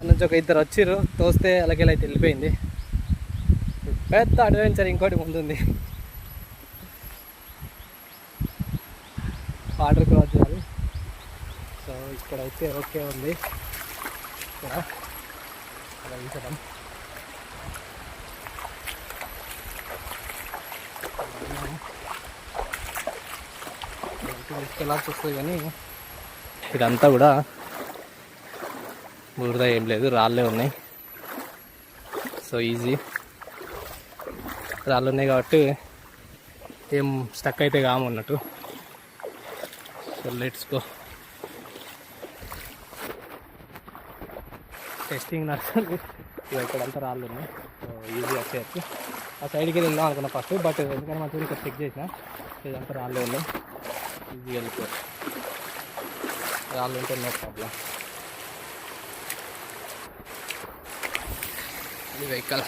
నుంచి ఒక ఇద్దరు వచ్చిర్రు, తోస్తే అలాగేలైతే వెళ్ళిపోయింది. పెద్ద అడ్వెంచర్ ఇంకోటి ముందుంది. వాటర్ క్రాస్ చేయాలి. సో ఇక్కడైతే ఓకే ఉంది. ఇక్కడ వెళ్ళడం తీసుకెళ్ళాల్సి వస్తుంది, కానీ ఇదంతా కూడా బురద ఏం లేదు, రాళ్ళే ఉన్నాయి. సో ఈజీ, రాళ్ళు ఉన్నాయి కాబట్టి ఏం స్టక్ అయితే కామన్నట్టు. So let's go. టెస్టింగ్ నడుస్తుంది. ఇక్కడంతా రాళ్ళు ఉన్నాయి, సో ఈజీ వచ్చేయచ్చు. ఆ సైడ్కి వెళ్దాం అనుకున్నా ఫస్ట్, బట్ ఎందుకంటే మంచిగా ఇక్కడ చెక్ చేసిన ఇదంతా రాళ్ళే ఉన్నాయి, ఈజీగా వెళ్ళిపోవచ్చు. రాళ్ళు ఉంటే నో ప్రాబ్లం. ఈ వెహికల్